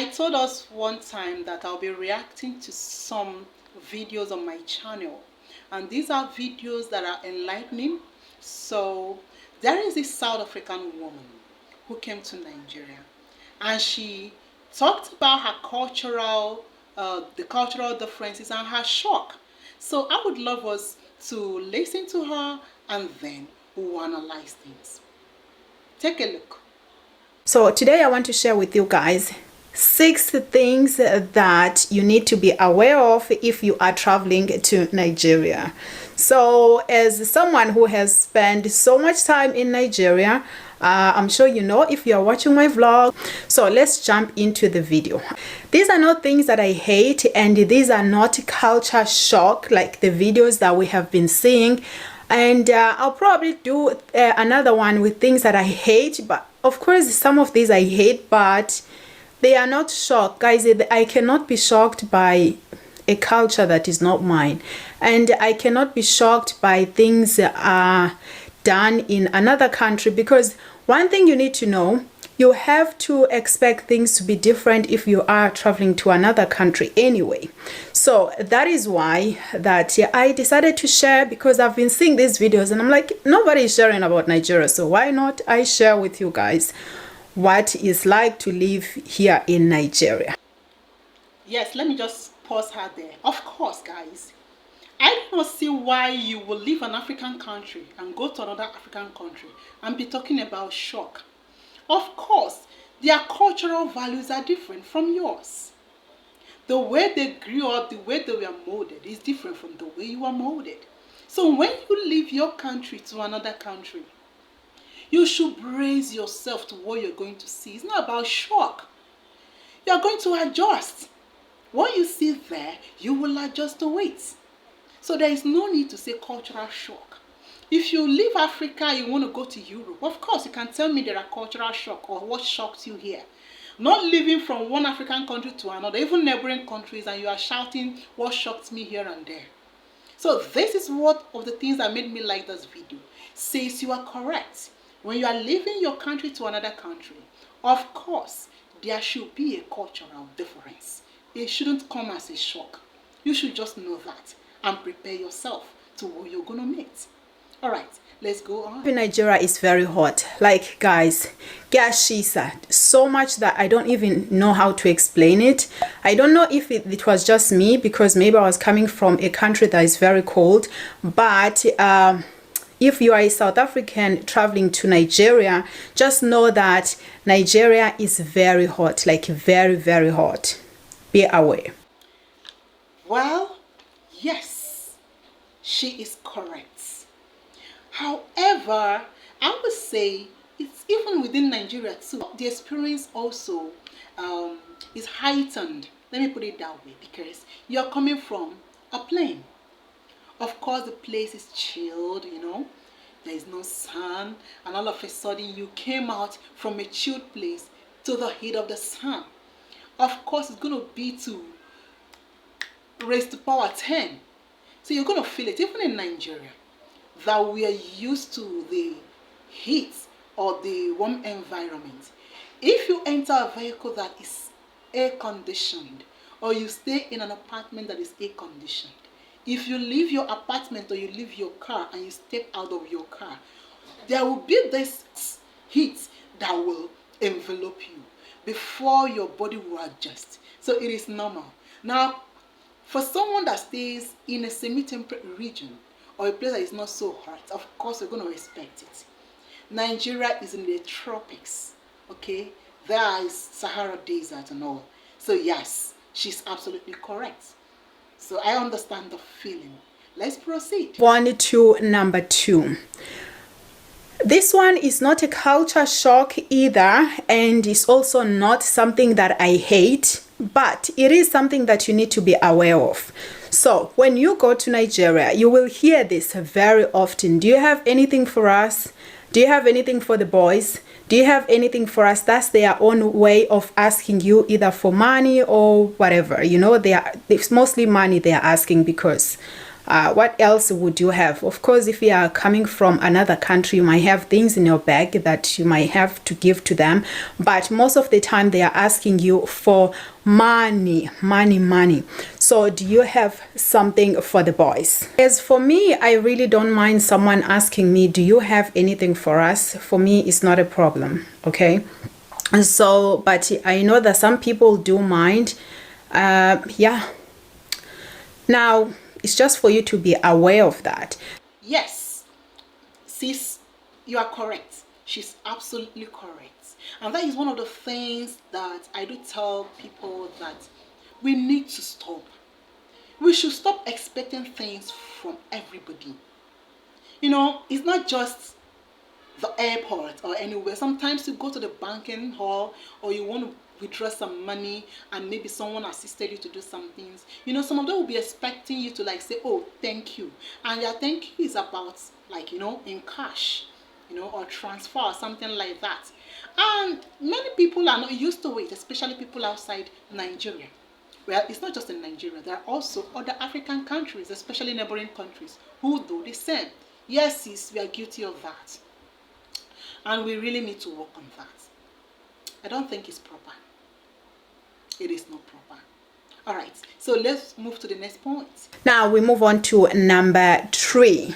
I told us one time that I'll be reacting to some videos on my channel, and these are videos that are enlightening. So there is this South African woman who came to Nigeria, and she talked about her the cultural differences and her shock. So I would love us to listen to her, and then we'll analyze things. Take a look. So today I want to share with you guys 6 things that you need to be aware of if you are traveling to Nigeria. So as someone who has spent so much time in Nigeria, I'm sure you know if you are watching my vlog. So let's jump into the video. These are not things that I hate, and these are not culture shock like the videos that we have been seeing. And I'll probably do another one with things that I hate, but of course some of these I hate, but they are not shock, guys. I cannot be shocked by a culture that is not mine, and I cannot be shocked by things that are done in another country, because one thing you need to know, you have to expect things to be different if you are traveling to another country anyway. So that is why that I decided to share, because I've been seeing these videos and I'm like, nobody is sharing about Nigeria, so why not I share with you guys what it's like to live here in Nigeria. Yes, let me just pause her there. Of course, guys, I do not see why you will leave an African country and go to another African country and be talking about shock. Of course, their cultural values are different from yours. The way they grew up, the way they were molded is different from the way you are molded. So when you leave your country to another country, you should brace yourself to what you're going to see. It's not about shock. You're going to adjust. What you see there, you will adjust to it. So there is no need to say cultural shock. If you leave Africa, you want to go to Europe, of course you can tell me there are cultural shock or what shocked you here. Not living from one African country to another, even neighboring countries, and you are shouting what shocked me here and there. So this is what of the things that made me like this video. Says you are correct. When you are leaving your country to another country, of course there should be a cultural difference. It shouldn't come as a shock. You should just know that and prepare yourself to what you're gonna meet. All right, let's go on. Nigeria is very hot. Like, guys, Gashisa, so much that I don't even know how to explain it. I don't know if it was just me, because maybe I was coming from a country that is very cold. But if you are a South African traveling to Nigeria, just know that Nigeria is very hot, like very, very hot. Be aware. Well, yes, she is correct. However, I would say it's even within Nigeria too. The experience also is heightened. Let me put it that way, because you're coming from a plane. Of course, the place is chilled, you know. There is no sun, and all of a sudden you came out from a chilled place to the heat of the sun. Of course, it's going to be to raise to power 10. So you're going to feel it, even in Nigeria, that we are used to the heat or the warm environment. If you enter a vehicle that is air conditioned, or you stay in an apartment that is air conditioned, if you leave your apartment or you leave your car and you step out of your car, there will be this heat that will envelop you before your body will adjust. So it is normal. Now, for someone that stays in a semi-temperate region or a place that is not so hot, of course you're going to respect it. Nigeria is in the tropics, okay? There is Sahara Desert and all. So yes, she's absolutely correct. So I understand the feeling. Let's proceed. On to number 2. This one is not a culture shock either, and it's also not something that I hate, but it is something that you need to be aware of. So when you go to Nigeria, you will hear this very often. Do you have anything for us? Do you have anything for the boys? Do you have anything for us? That's their own way of asking you, either for money or whatever. You know, it's mostly money they are asking, because What else would you have? Of course, if you are coming from another country, you might have things in your bag that you might have to give to them, but most of the time they are asking you for money. So do you have something for the boys? As for me, I really don't mind someone asking me, do you have anything for us? For me, it's not a problem. Okay, so but I know that some people do mind. Yeah, now it's just for you to be aware of that. Yes, sis, you are correct. She's absolutely correct. And that is one of the things that I do tell people, that we need to stop. We should stop expecting things from everybody. You know, it's not just the airport or anywhere. Sometimes you go to the banking hall, or you want to withdraw some money, and maybe someone assisted you to do some things. You know, some of them will be expecting you to like say, oh, thank you. And your thank you is about, like, you know, in cash, you know, or transfer or something like that. And many people are not used to it, especially people outside Nigeria. Well, it's not just in Nigeria. There are also other African countries, especially neighboring countries, who do the same. Yes, sis, we are guilty of that. And we really need to work on that. I don't think it's proper. It is not proper. All right, so let's move to the next point. Now we move on to number 3.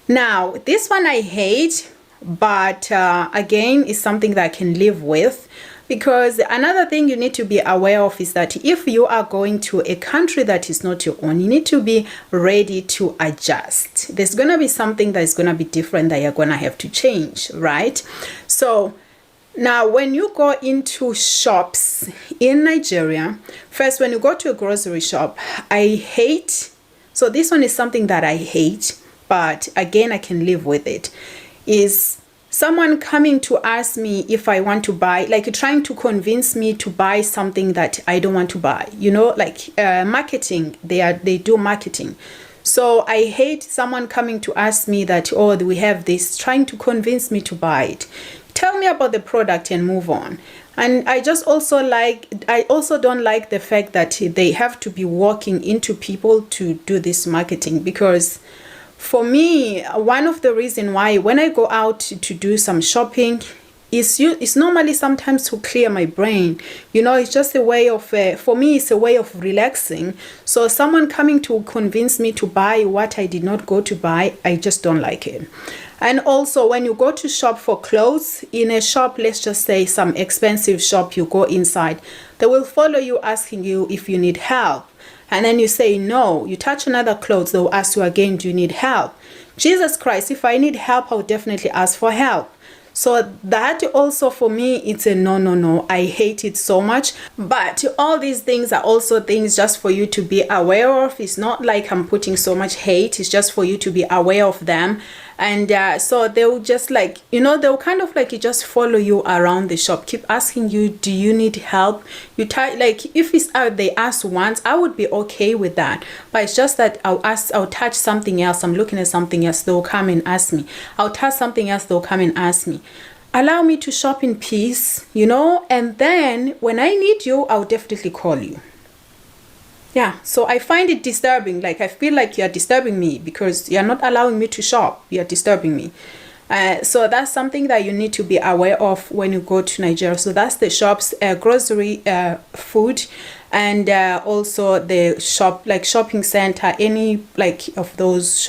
Now this one I hate, but again, it's something that I can live with. Because another thing you need to be aware of is that if you are going to a country that is not your own, you need to be ready to adjust. There's going to be something that is going to be different that you're going to have to change, right? So now when you go into shops in Nigeria, first when you go to a grocery shop, I hate, so this one is something that I hate, but again I can live with it, is someone coming to ask me if I want to buy, like trying to convince me to buy something that I don't want to buy. You know, like marketing, they do marketing. So I hate someone coming to ask me that, oh, we have this, trying to convince me to buy it. Tell me about the product and move on. And I also don't like the fact that they have to be walking into people to do this marketing, because for me, one of the reasons why when I go out to do some shopping is normally sometimes to clear my brain. You know, it's just a way of, for me, it's a way of relaxing. So someone coming to convince me to buy what I did not go to buy, I just don't like it. And also when you go to shop for clothes, in a shop, let's just say some expensive shop, you go inside, they will follow you asking you if you need help. And then you say no, you touch another clothes, they'll ask you again, do you need help? Jesus Christ, if I need help, I'll definitely ask for help. So that also for me, it's a no. I hate it so much. But all these things are also things just for you to be aware of. It's not like I'm putting so much hate. It's just for you to be aware of them. And so they'll just like, you know, they'll kind of like, you just follow you around the shop, keep asking you, do you need help? You like, if it's they ask once, I would be okay with that. But it's just that I'll touch something else, I'm looking at something else, they'll come and ask me. I'll touch something else, they'll come and ask me. Allow me to shop in peace, you know, and then when I need you, I'll definitely call you. Yeah, so I find it disturbing. Like, I feel like you're disturbing me because you're not allowing me to shop. You're disturbing me. So that's something that you need to be aware of when you go to Nigeria. So that's the shops, grocery, food, and also the shop, like shopping center, any like of those,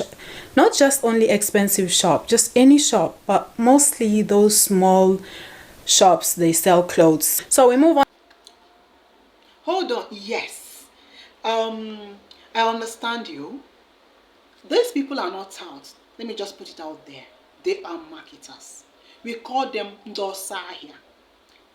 not just only expensive shop, just any shop, but mostly those small shops, they sell clothes. So we move on. Hold on, yes. I understand you. These people are not touts. Let me just put it out there. They are marketers. We call them Ndosahia.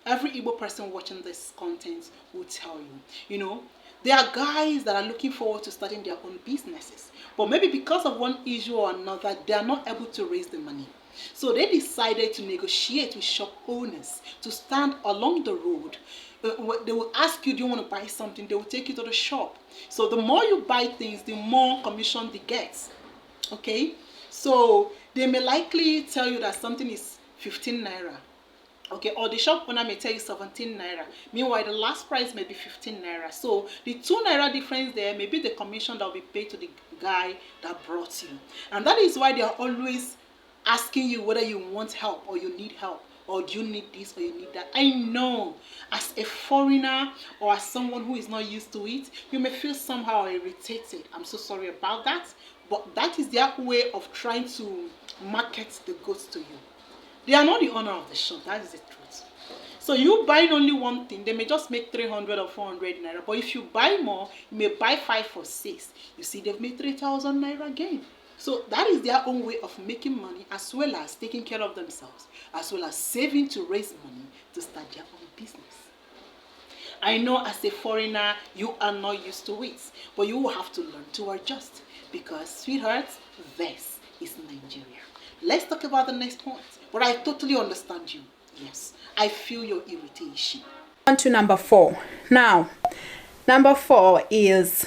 Every Igbo person watching this content will tell you. You know, they are guys that are looking forward to starting their own businesses. But maybe because of one issue or another, they are not able to raise the money. So they decided to negotiate with shop owners to stand along the road. They will ask you, do you want to buy something? They will take you to the shop. So the more you buy things, the more commission they get. Okay? So they may likely tell you that something is 15 naira. Okay, or the shop owner may tell you 17 naira. Meanwhile, the last price may be 15 naira. So the 2 naira difference there may be the commission that will be paid to the guy that brought you. And that is why they are always asking you whether you want help or you need help, or do you need this or you need that. I know as a foreigner or as someone who is not used to it, you may feel somehow irritated. I'm so sorry about that. But that is their way of trying to market the goods to you. They are not the owner of the shop. That is the truth. So you buying only one thing, they may just make 300 or 400 naira. But if you buy more, you may buy 5 or 6. You see, they've made 3,000 naira again. So that is their own way of making money, as well as taking care of themselves, as well as saving to raise money to start their own business. I know as a foreigner, you are not used to it, but you will have to learn to adjust, because, sweetheart, this is Nigeria. Let's talk about the next point. But I totally understand you. Yes, I feel your irritation. On to number 4. Now, number 4 is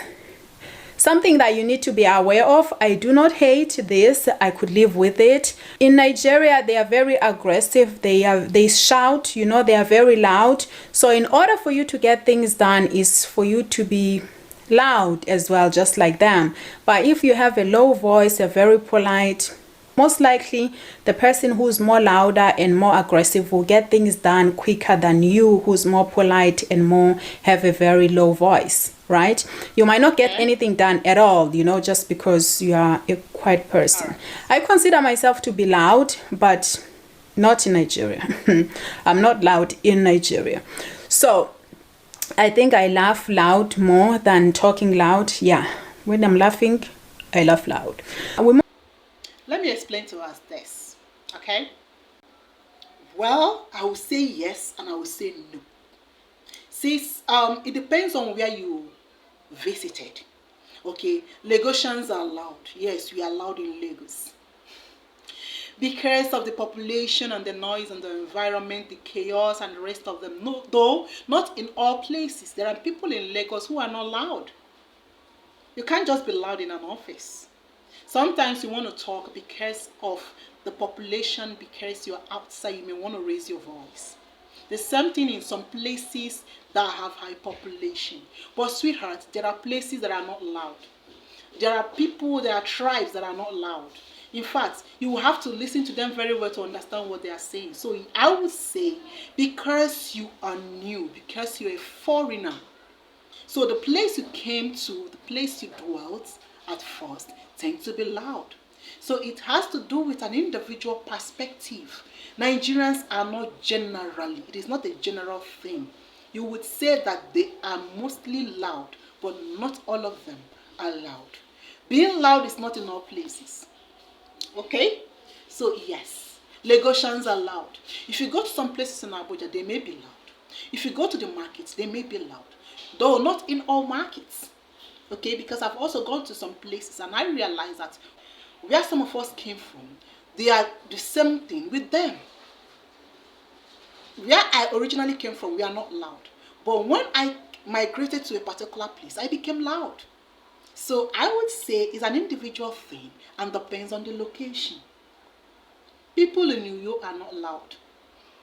something that you need to be aware of. I do not hate this. I could live with it. In Nigeria, they are very aggressive. They shout, you know, they are very loud. So in order for you to get things done is for you to be loud as well, just like them. But if you have a low voice, a very polite, most likely the person who's more louder and more aggressive will get things done quicker than you, who's more polite and more have a very low voice, right? You might not get anything done at all, you know, just because you are a quiet person. I consider myself to be loud, but not in Nigeria. I'm not loud in Nigeria. So I think I laugh loud more than talking loud. Yeah, when I'm laughing, I laugh loud. Let me explain to us this, okay? Well, I will say yes and I will say no. Since it depends on where you visited. Okay, Lagosians are loud. Yes, we are loud in Lagos. Because of the population and the noise and the environment, the chaos and the rest of them. No, though, not in all places. There are people in Lagos who are not loud. You can't just be loud in an office. Sometimes you want to talk because of the population, because you're outside, you may want to raise your voice. The same thing in some places that have high population. But sweetheart, there are places that are not loud. There are people, there are tribes that are not loud. In fact, you will have to listen to them very well to understand what they are saying. So I would say, because you are new, because you're a foreigner, so the place you came to, the place you dwelt at first, tend to be loud. So it has to do with an individual perspective. Nigerians are not generally, it is not a general thing. You would say that they are mostly loud, but not all of them are loud. Being loud is not in all places. Okay? So yes, Lagosians are loud. If you go to some places in Abuja, they may be loud. If you go to the markets, they may be loud. Though not in all markets. Okay, because I've also gone to some places and I realized that where some of us came from, they are the same thing with them. Where I originally came from, we are not loud. But when I migrated to a particular place, I became loud. So I would say it's an individual thing and depends on the location. People in New York are not loud.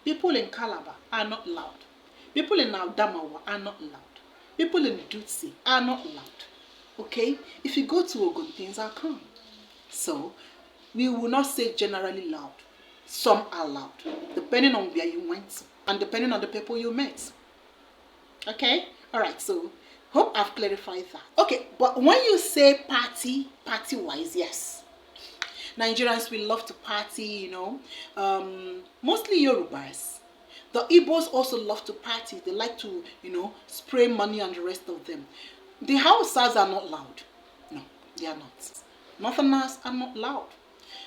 People in Calabar are not loud. People in Adamawa are not loud. People in Dutse are not loud. Okay, if you go to Ogun, things are calm. So, we will not say generally loud. Some are loud, depending on where you went to, and depending on the people you met. Okay, alright, so, hope I've clarified that. Okay, but when you say party-wise, yes. Nigerians, we love to party, you know, mostly Yorubas. The Igbos also love to party. They like to, you know, spray money and the rest of them. The Hausas are not loud. No, they are not. Northerners are not loud.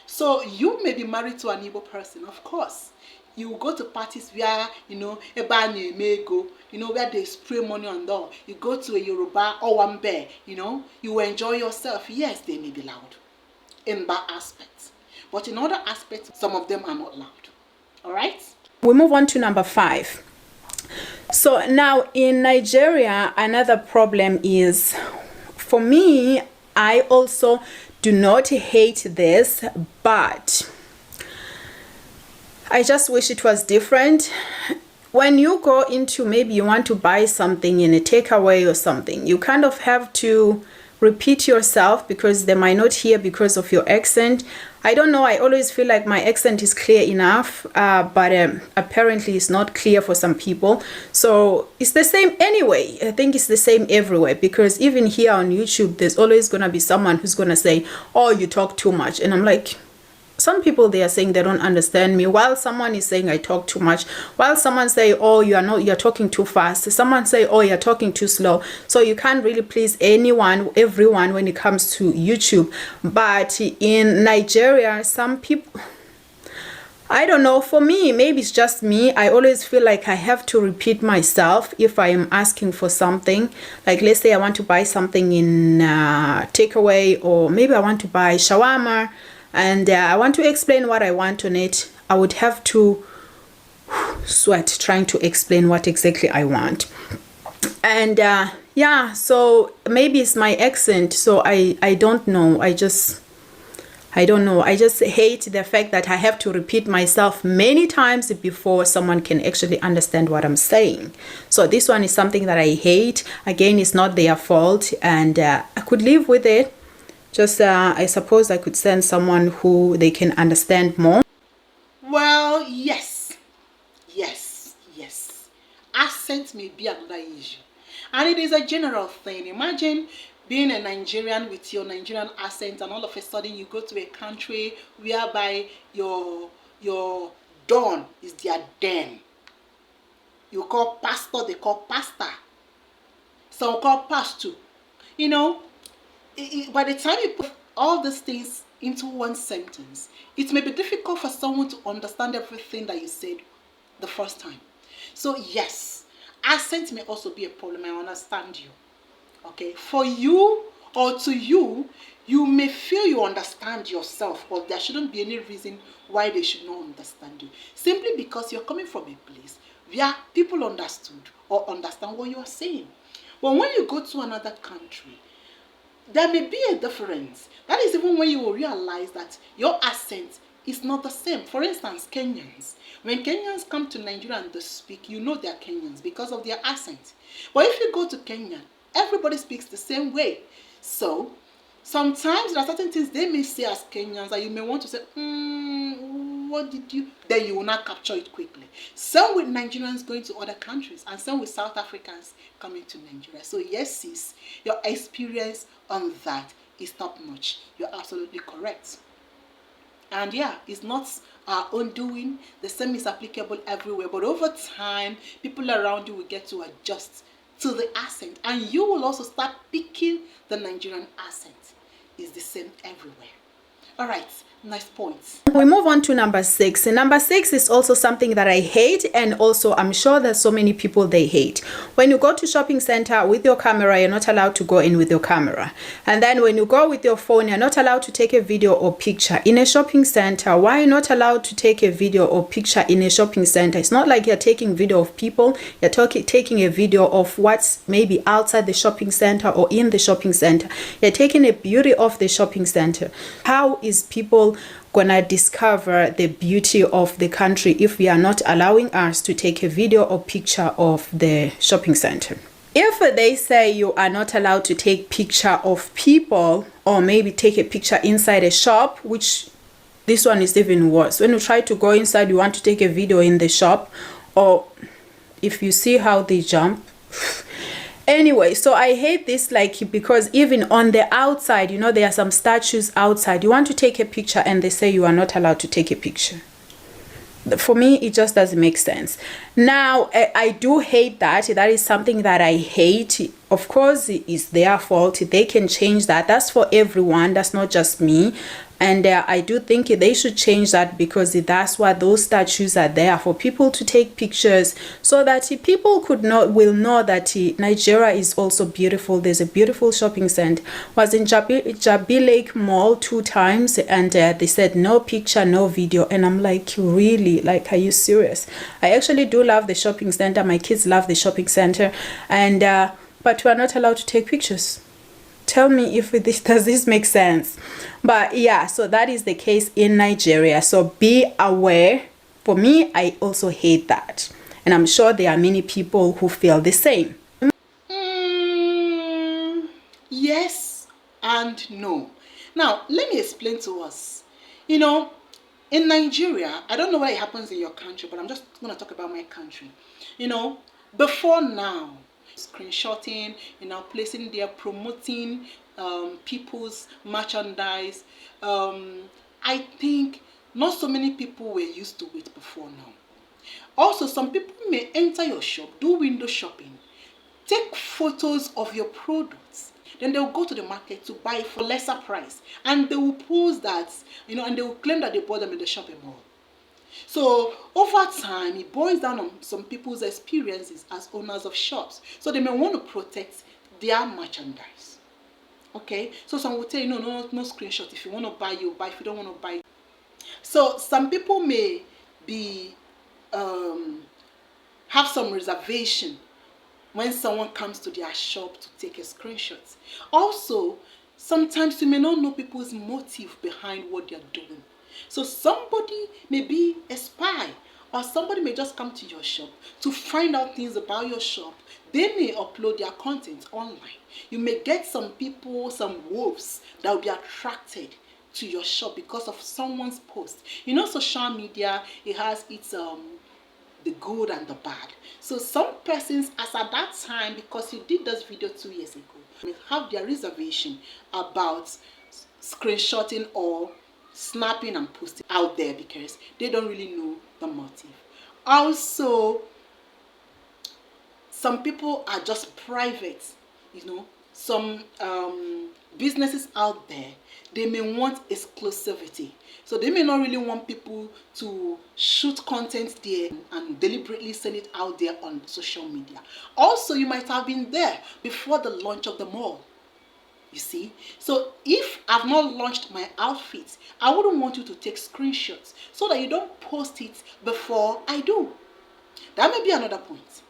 So you may be married to an Igbo person, of course. You go to parties where, you know, Ebanye may go, you know, where they spray money on door. You go to a Yoruba or Wambe, you know, you enjoy yourself. Yes, they may be loud in that aspect. But in other aspects, some of them are not loud. All right? We move on to number 5. So now in Nigeria, another problem is, for me, I also do not hate this, but I just wish it was different. When you go into, maybe you want to buy something in a takeaway or something, you kind of have to repeat yourself because they might not hear because of your accent. I don't know, I always feel like my accent is clear enough, but apparently it's not clear for some people. So it's the same anyway. I think it's the same everywhere, because even here on YouTube, there's always gonna be someone who's gonna say, oh, you talk too much. And I'm like, some people, they are saying they don't understand me, while someone is saying I talk too much, while someone say, oh, you're talking too fast, someone say, oh, you're talking too slow. So you can't really please everyone when it comes to YouTube. But in Nigeria, some people, I don't know, for me, maybe it's just me, I always feel like I have to repeat myself if I am asking for something. Like, let's say I want to buy something in takeaway, or maybe I want to buy shawarma, and I want to explain what I want on it. I would have to sweat trying to explain what exactly I want. And yeah, so maybe it's my accent, so I don't know. I don't know. I just hate the fact that I have to repeat myself many times before someone can actually understand what I'm saying. So this one is something that I hate. Again, it's not their fault, and I could live with it. Just, I suppose I could send someone who they can understand more. Well, yes. Accent may be another issue. And it is a general thing. Imagine being a Nigerian with your Nigerian accent, and all of a sudden you go to a country whereby your don is their den. You call pastor, they call pastor. Some call pastor. You know, by the time you put all these things into one sentence, it may be difficult for someone to understand everything that you said the first time. So yes, accent may also be a problem. I understand you. Okay, for you or to you, you may feel you understand yourself, but there shouldn't be any reason why they should not understand you. Simply because you're coming from a place where people understood or understand what you are saying. But when you go to another country, there may be a difference. That is even when you will realize that your accent is not the same. For instance, Kenyans. When Kenyans come to Nigeria and they speak, you know they're Kenyans because of their accent. But if you go to Kenya, everybody speaks the same way. So sometimes there are certain things they may say as Kenyans that you may want to say, what did you? Then you will not capture it quickly. Same with Nigerians going to other countries, and same with South Africans coming to Nigeria. So yes, sis, your experience on that is top notch. You're absolutely correct. And yeah, it's not our own doing. The same is applicable everywhere. But over time, people around you will get to adjust to the accent, and you will also start picking the Nigerian accent. It's the same everywhere. All right, nice points. We move on to number 6. And number 6 is also something that I hate, and also I'm sure that so many people they hate. When you go to shopping center with your camera, you're not allowed to go in with your camera. And then when you go with your phone, you're not allowed to take a video or picture in a shopping center. Why are you not allowed to take a video or picture in a shopping center? It's not like you're taking video of people. You're taking a video of what's maybe outside the shopping center or in the shopping center. You're taking a beauty of the shopping center. How is people gonna discover the beauty of the country if we are not allowing us to take a video or picture of the shopping center? If they say you are not allowed to take picture of people, or maybe take a picture inside a shop, which this one is even worse. When you try to go inside, you want to take a video in the shop, or if you see how they jump. Anyway, so I hate this, like, because even on the outside, you know, there are some statues outside. You want to take a picture and they say you are not allowed to take a picture. For me, it just doesn't make sense. Now, I do hate that. That is something that I hate. Of course, it's their fault. They can change that. That's for everyone. That's not just me. And I do think they should change that, because that's why those statues are there, for people to take pictures, so that people will know that Nigeria is also beautiful. There's a beautiful shopping center. Was in Jabi Lake Mall 2 times, and they said no picture, no video. And I'm like, really? Like, are you serious? I actually do love the shopping center. My kids love the shopping center, and but we're not allowed to take pictures. Tell me if does this make sense? But yeah, so that is the case in Nigeria. So be aware For me, I also hate that. And I'm sure there are many people who feel the same. Yes and no. Now, let me explain to us. You know, in Nigeria, I don't know what happens in your country, but I'm just going to talk about my country. You know, before now, screenshotting, placing there, promoting people's merchandise. I think not so many people were used to it before now. Also, some people may enter your shop, do window shopping, take photos of your products. Then they'll go to the market to buy for lesser price. And they will post that, and they will claim that they bought them in the shopping mall. So over time, it boils down on some people's experiences as owners of shops. So they may want to protect their merchandise. Okay? So some will tell you, no screenshot. If you want to buy, you buy. If you don't want to buy. So some people may be have some reservation when someone comes to their shop to take a screenshot. Also, sometimes you may not know people's motive behind what they're doing. So somebody may be a spy, or somebody may just come to your shop to find out things about your shop. They may upload their content online. You may get some people, some wolves that will be attracted to your shop because of someone's post. Social media, it has its the good and the bad. So some persons, as at that time, because you did this video 2 years ago, may have their reservation about screenshotting or snapping and posting out there because they don't really know the motive. Also, some people are just private. Some businesses out there, they may want exclusivity. So they may not really want people to shoot content there and deliberately send it out there on social media. Also, you might have been there before the launch of the mall. You see? So if I've not launched my outfit, I wouldn't want you to take screenshots so that you don't post it before I do. That may be another point.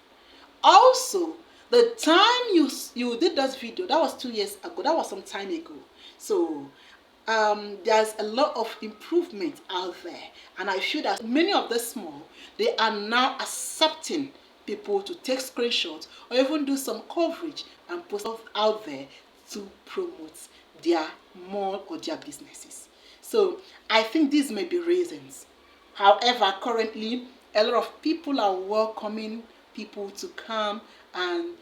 Also, the time you did this video, that was 2 years ago. That was some time ago. So there's a lot of improvement out there, and I feel that many of the small, they are now accepting people to take screenshots or even do some coverage and post out there to promote their mall or their businesses. So I think these may be reasons. However, currently a lot of people are welcoming people to come and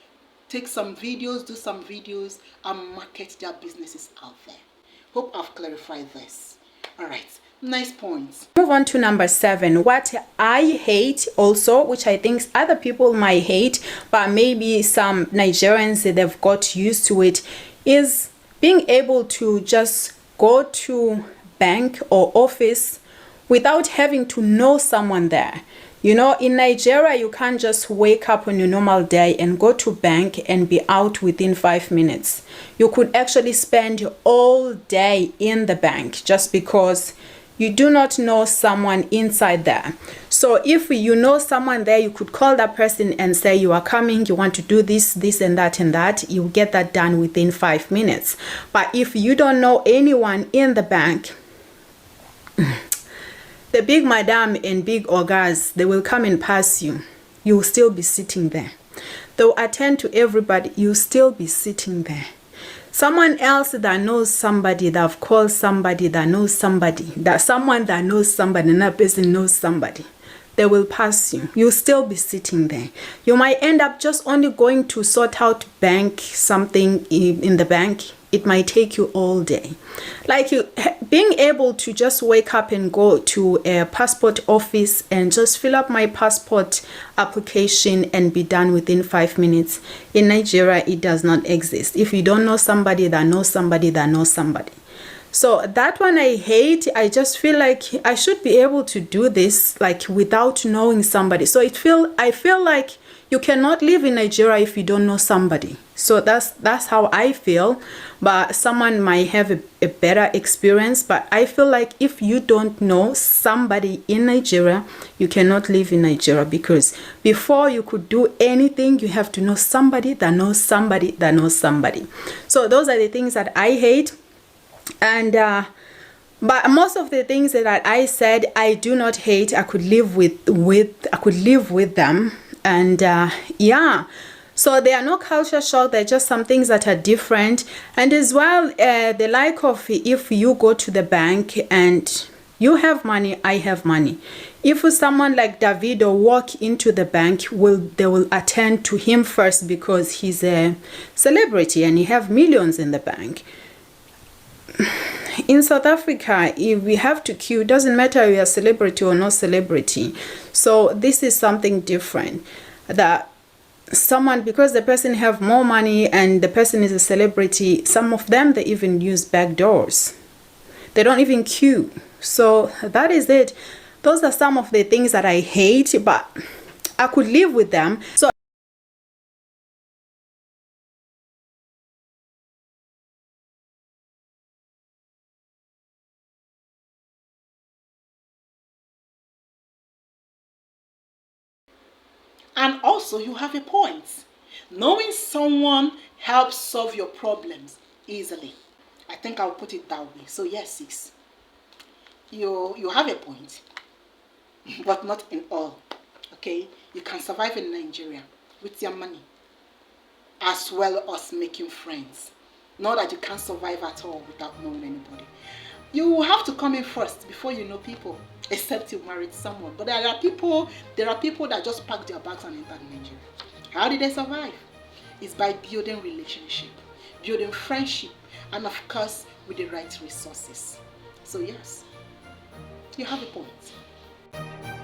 take some videos, do some videos, and market their businesses out there. Hope I've clarified this. All right, nice points. Move on to number 7. What I hate also, which I think other people might hate, but maybe some Nigerians, they've got used to it, is being able to just go to bank or office without having to know someone there. In Nigeria, you can't just wake up on your normal day and go to bank and be out within 5 minutes. You could actually spend all day in the bank just because you do not know someone inside there. So if you know someone there, you could call that person and say you are coming, you want to do this, this and that and that. You get that done within 5 minutes. But if you don't know anyone in the bank, the big madam and big ogas, they will come and pass you. You'll still be sitting there. They'll attend to everybody. You'll still be sitting there. Someone else that knows somebody, that have called somebody that knows somebody, that someone that knows somebody, and that person knows somebody, they will pass you. You'll still be sitting there. You might end up just only going to sort out bank something in the bank. It might take you all day. Like being able to just wake up and go to a passport office and just fill up my passport application and be done within 5 minutes. In Nigeria, it does not exist. If you don't know somebody that knows somebody that knows somebody. So that one I hate. I just feel like I should be able to do this like without knowing somebody. So I feel like you cannot live in Nigeria if you don't know somebody. So that's how I feel. But someone might have a better experience. But I feel like if you don't know somebody in Nigeria, you cannot live in Nigeria, because before you could do anything, you have to know somebody that knows somebody that knows somebody. So those are the things that I hate. And But most of the things that I said, I do not hate. I could live with them. And yeah, so there are no culture shock. They're just some things that are different. And as well, the like of if you go to the bank and you have money, I have money. If someone like Davido walk into the bank, they will attend to him first because he's a celebrity and he have millions in the bank. In South Africa, if we have to queue, it doesn't matter if you're a celebrity or not celebrity. So this is something different. That someone, because the person have more money and the person is a celebrity, some of them, they even use back doors. They don't even queue. So that is it. Those are some of the things that I hate, but I could live with them. So And also, you have a point. Knowing someone helps solve your problems easily. I think I'll put it that way. So yes, sis, you have a point, but not in all. Okay, you can survive in Nigeria with your money, as well as making friends. Not that you can't survive at all without knowing anybody. You have to come in first before you know people, except you married someone. But there are people that just pack their bags and enter Nigeria. How did they survive? It's by building relationship, building friendship, and of course with the right resources. So yes, you have a point.